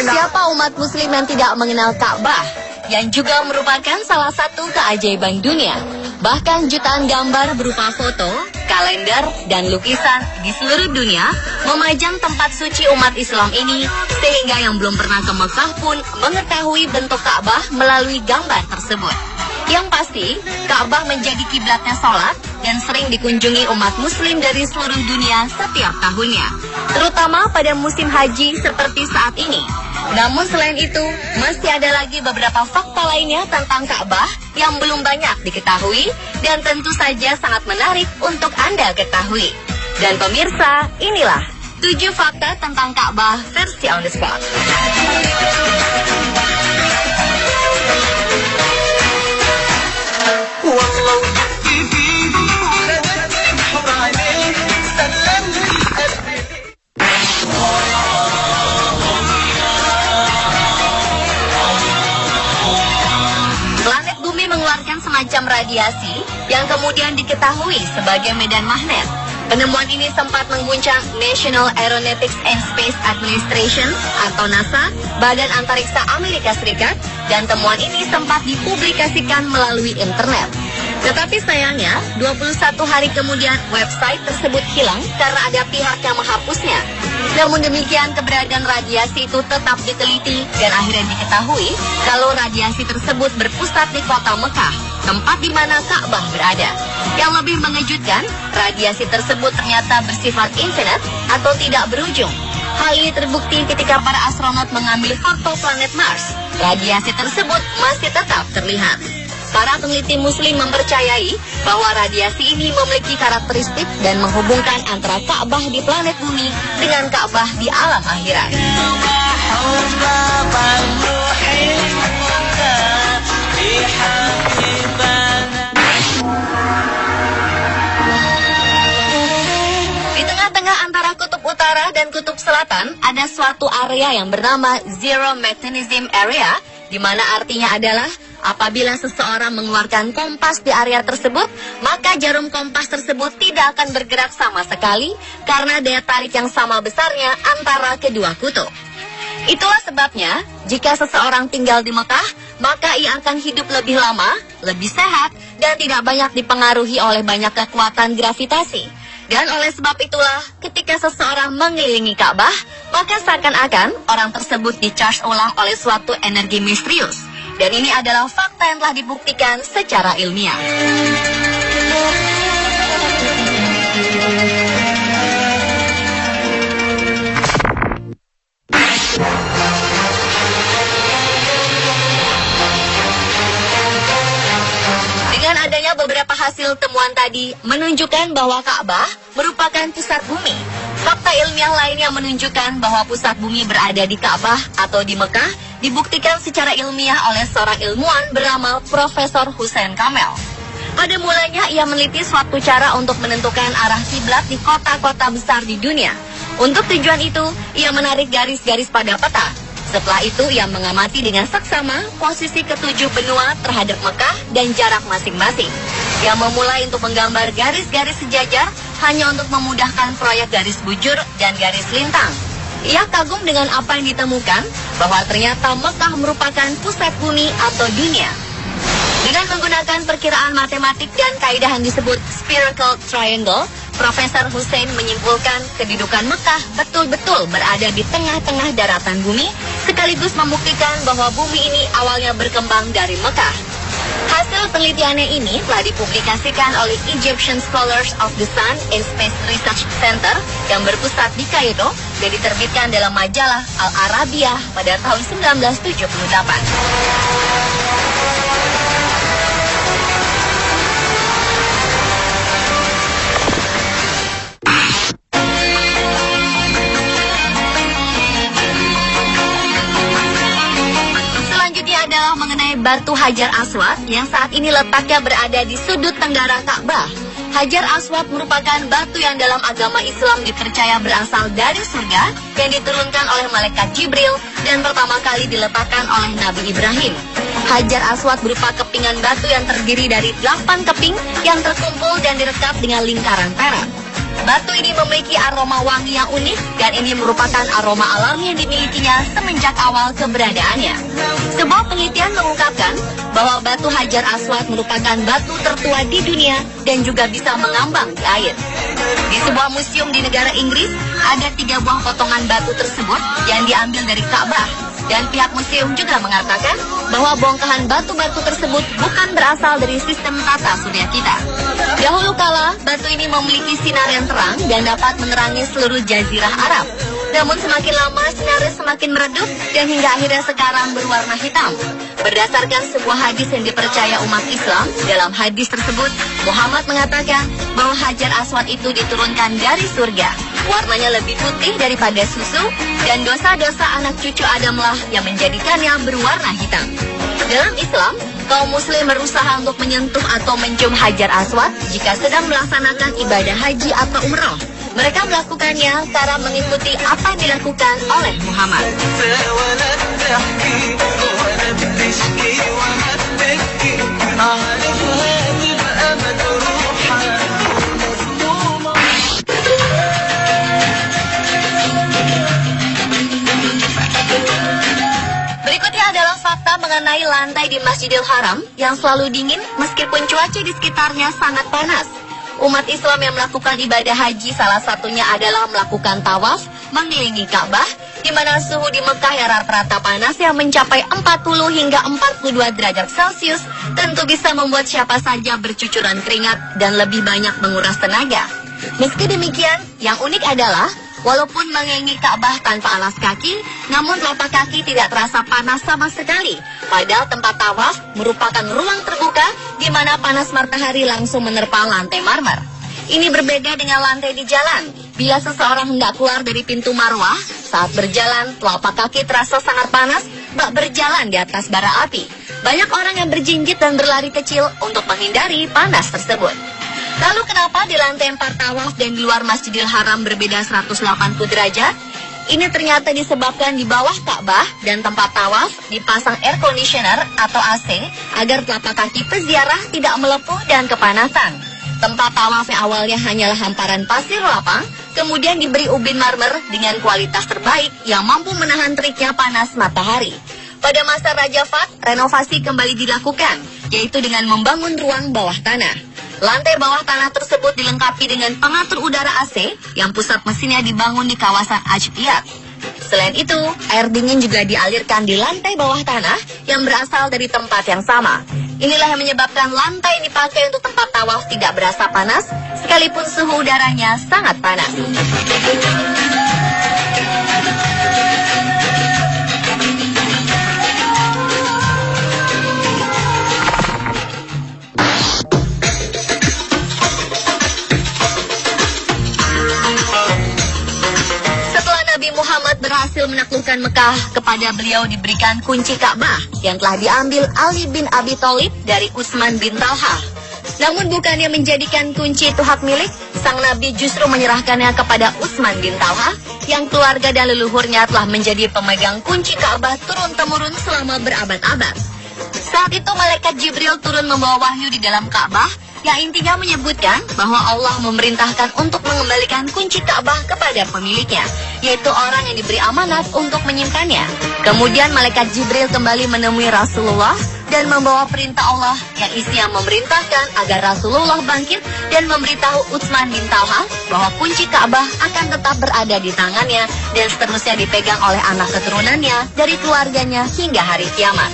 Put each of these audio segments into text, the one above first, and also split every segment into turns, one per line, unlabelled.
Siapa umat muslim yang tidak mengenal Ka'bah, yang juga merupakan salah satu keajaiban dunia? Bahkan jutaan gambar berupa foto, kalender, dan lukisan di seluruh dunia memajang tempat suci umat Islam ini, sehingga yang belum pernah ke Mekah pun mengetahui bentuk Ka'bah melalui gambar tersebut. Yang pasti, Ka'bah menjadi kiblatnya sholat dan sering dikunjungi umat muslim dari seluruh dunia setiap tahunnya, terutama pada musim haji seperti saat ini. Namun selain itu, masih ada lagi beberapa fakta lainnya tentang Ka'bah yang belum banyak diketahui dan tentu saja sangat menarik untuk Anda ketahui. Dan pemirsa, inilah 7 fakta tentang Ka'bah versi on the spot. Semacam radiasi yang kemudian diketahui sebagai medan magnet. Penemuan ini sempat mengguncang National Aeronautics and Space Administration atau NASA, Badan Antariksa Amerika Serikat, dan temuan ini sempat dipublikasikan melalui internet. Tetapi sayangnya, 21 hari kemudian website tersebut hilang karena ada pihak yang menghapusnya. Namun demikian, keberadaan radiasi itu tetap diteliti dan akhirnya diketahui kalau radiasi tersebut berpusat di kota Mekah, tempat di mana Ka'bah berada. Yang lebih mengejutkan, radiasi tersebut ternyata bersifat infinite atau tidak berujung. Hal ini terbukti ketika para astronot mengambil foto planet Mars. Radiasi tersebut masih tetap terlihat. Para peneliti muslim mempercayai bahwa radiasi ini memiliki karakteristik dan menghubungkan antara Ka'bah di planet bumi dengan Ka'bah di alam akhirat. Di tengah-tengah antara kutub utara dan kutub selatan ada suatu area yang bernama Zero Magnetism Area, di mana artinya adalah apabila seseorang mengeluarkan kompas di area tersebut, maka jarum kompas tersebut tidak akan bergerak sama sekali karena daya tarik yang sama besarnya antara kedua kutub. Itulah sebabnya, jika seseorang tinggal di Mekah, maka ia akan hidup lebih lama, lebih sehat, dan tidak banyak dipengaruhi oleh banyak kekuatan gravitasi. Dan oleh sebab itulah, ketika seseorang mengelilingi Ka'bah, maka seakan-akan orang tersebut di-charge ulang oleh suatu energi misterius. Dan ini adalah fakta yang telah dibuktikan secara ilmiah. Dengan adanya beberapa hasil temuan tadi menunjukkan bahwa Ka'bah merupakan pusat bumi. Fakta ilmiah lainnya menunjukkan bahwa pusat bumi berada di Ka'bah atau di Mekah dibuktikan secara ilmiah oleh seorang ilmuwan bernama Profesor Hussein Kamel. Pada mulanya ia meneliti suatu cara untuk menentukan arah kiblat di kota-kota besar di dunia. Untuk tujuan itu, ia menarik garis-garis pada peta. Setelah itu, ia mengamati dengan seksama posisi ketujuh benua terhadap Mekah dan jarak masing-masing. Ia memulai untuk menggambar garis-garis sejajar hanya untuk memudahkan proyek garis bujur dan garis lintang. Ia kagum dengan apa yang ditemukan, bahwa ternyata Mekah merupakan pusat bumi atau dunia. Dengan menggunakan perkiraan matematik dan kaidah yang disebut spherical triangle, Profesor Hussein menyimpulkan kedudukan Mekah betul-betul berada di tengah-tengah daratan bumi, sekaligus membuktikan bahwa bumi ini awalnya berkembang dari Mekah. Hasil penelitiannya ini telah dipublikasikan oleh Egyptian Scholars of the Sun and Space Research Center yang berpusat di Kairo dan diterbitkan dalam majalah Al-Arabiyah pada tahun 1978. Adalah mengenai batu Hajar Aswad yang saat ini letaknya berada di sudut tenggara Ka'bah. Hajar Aswad merupakan batu yang dalam agama Islam dipercaya berasal dari surga yang diturunkan oleh malaikat Jibril dan pertama kali diletakkan oleh Nabi Ibrahim. Hajar Aswad berupa kepingan batu yang terdiri dari 8 keping yang terkumpul dan direkat dengan lingkaran perak. Batu ini memiliki aroma wangi yang unik dan ini merupakan aroma alami yang dimilikinya semenjak awal keberadaannya. Sebuah penelitian mengungkapkan bahwa batu Hajar Aswad merupakan batu tertua di dunia dan juga bisa mengambang di air. Di sebuah museum di negara Inggris, ada 3 buah potongan batu tersebut yang diambil dari Ka'bah. Dan pihak museum juga mengatakan bahwa bongkahan batu-batu tersebut bukan berasal dari sistem tata surya kita. Dahulu kala, batu ini memiliki sinar yang terang dan dapat menerangi seluruh jazirah Arab. Namun semakin lama sinarnya semakin meredup dan hingga akhirnya sekarang berwarna hitam. Berdasarkan sebuah hadis yang dipercaya umat Islam, dalam hadis tersebut Muhammad mengatakan bahwa Hajar Aswad itu diturunkan dari surga. Warnanya lebih putih daripada susu dan dosa-dosa anak cucu Adamlah yang menjadikannya berwarna hitam. Dalam Islam, kaum muslim berusaha untuk menyentuh atau mencium Hajar Aswad jika sedang melaksanakan ibadah haji atau umroh. Mereka melakukannya karena mengikuti apa yang dilakukan oleh Muhammad. Berikutnya adalah fakta mengenai lantai di Masjidil Haram yang selalu dingin meskipun cuaca di sekitarnya sangat panas. Umat Islam yang melakukan ibadah haji salah satunya adalah melakukan tawaf mengelilingi Ka'bah, di mana suhu di Mekah yang rata-rata panas yang mencapai 40 hingga 42 derajat Celcius tentu bisa membuat siapa saja bercucuran keringat dan lebih banyak menguras tenaga. Meski demikian, yang unik adalah walaupun mengelilingi Ka'bah tanpa alas kaki, namun telapak kaki tidak terasa panas sama sekali. Padahal tempat tawaf merupakan ruang terbuka di mana panas matahari langsung menerpa lantai marmer. Ini berbeda dengan lantai di jalan. Bila seseorang hendak keluar dari pintu marwah, saat berjalan telapak kaki terasa sangat panas, bak berjalan di atas bara api. Banyak orang yang berjinjit dan berlari kecil untuk menghindari panas tersebut. Lalu kenapa di lantai 4 tawaf dan di luar Masjidil Haram berbeda 180 derajat? Ini ternyata disebabkan di bawah Ka'bah dan tempat tawaf dipasang air conditioner atau AC agar telapak kaki peziarah tidak melepuh dan kepanasan. Tempat tawaf yang awalnya hanyalah hamparan pasir lapang, kemudian diberi ubin marmer dengan kualitas terbaik yang mampu menahan teriknya panas matahari. Pada masa Raja Fat, renovasi kembali dilakukan, yaitu dengan membangun ruang bawah tanah. Lantai bawah tanah tersebut dilengkapi dengan pengatur udara AC yang pusat mesinnya dibangun di kawasan Ajfiyat. Selain itu, air dingin juga dialirkan di lantai bawah tanah yang berasal dari tempat yang sama. Inilah yang menyebabkan lantai yang dipakai untuk tempat tawaf tidak berasa panas, sekalipun suhu udaranya sangat panas. Muhammad berhasil menaklukkan Mekah, kepada beliau diberikan kunci Ka'bah yang telah diambil Ali bin Abi Thalib dari Utsman bin Talha. Namun bukannya menjadikan kunci itu hak milik, sang Nabi justru menyerahkannya kepada Utsman bin Talha yang keluarga dan leluhurnya telah menjadi pemegang kunci Ka'bah turun-temurun selama berabad-abad. Saat itu malaikat Jibril turun membawa wahyu di dalam Ka'bah yang intinya menyebutkan bahwa Allah memerintahkan untuk mengembalikan kunci Ka'bah kepada pemiliknya, yaitu orang yang diberi amanat untuk menyimpannya. Kemudian malaikat Jibril kembali menemui Rasulullah dan membawa perintah Allah yang isinya memerintahkan agar Rasulullah bangkit dan memberitahu Utsman bin Talha bahwa kunci Ka'bah akan tetap berada di tangannya dan seterusnya dipegang oleh anak keturunannya dari keluarganya hingga hari kiamat.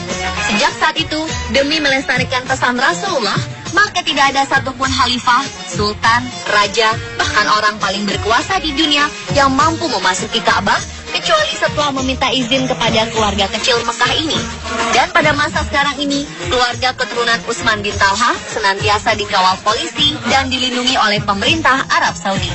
Sejak saat itu, demi melestarikan pesan Rasulullah, maka tidak ada satupun khalifah, sultan, raja, bahkan orang paling berkuasa di dunia yang mampu memasuki Ka'bah kecuali setelah meminta izin kepada keluarga kecil Mekah ini. Dan pada masa sekarang ini, keluarga keturunan Utsman bin Talha senantiasa dikawal polisi dan dilindungi oleh pemerintah Arab Saudi.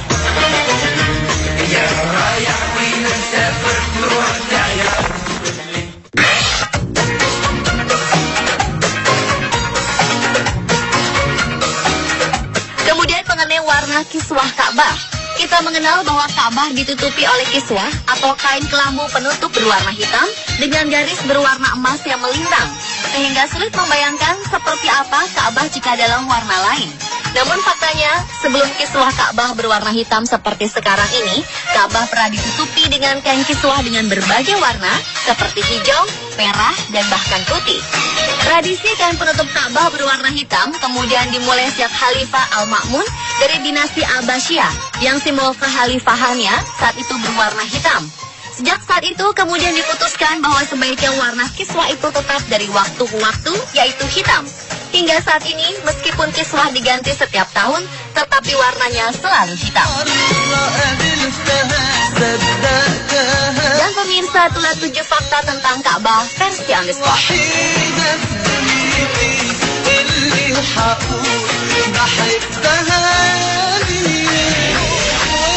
Mengenai warna kiswah Ka'bah, kita mengenal bahwa Ka'bah ditutupi oleh kiswah atau kain kelambu penutup berwarna hitam dengan garis berwarna emas yang melintang. sehingga sulit membayangkan seperti apa Ka'bah jika dalam warna lain. Namun faktanya, sebelum kiswah Ka'bah berwarna hitam seperti sekarang ini, Ka'bah pernah ditutupi dengan kain kiswah dengan berbagai warna, seperti hijau, merah, dan bahkan putih. Tradisi kain penutup Ka'bah berwarna hitam kemudian dimulai sejak Khalifah Al-Ma'mun dari dinasti Abbasiyah, yang simbol kekhalifahannya saat itu berwarna hitam. Sejak saat itu kemudian diputuskan bahwa sebaiknya warna kiswah itu tetap dari waktu ke waktu, yaitu hitam. Hingga saat ini, meskipun kiswah diganti setiap tahun, tetapi warnanya selalu hitam. Dan pemirsa, itulah 7 fakta tentang Ka'bah versi on the spot.
بحبها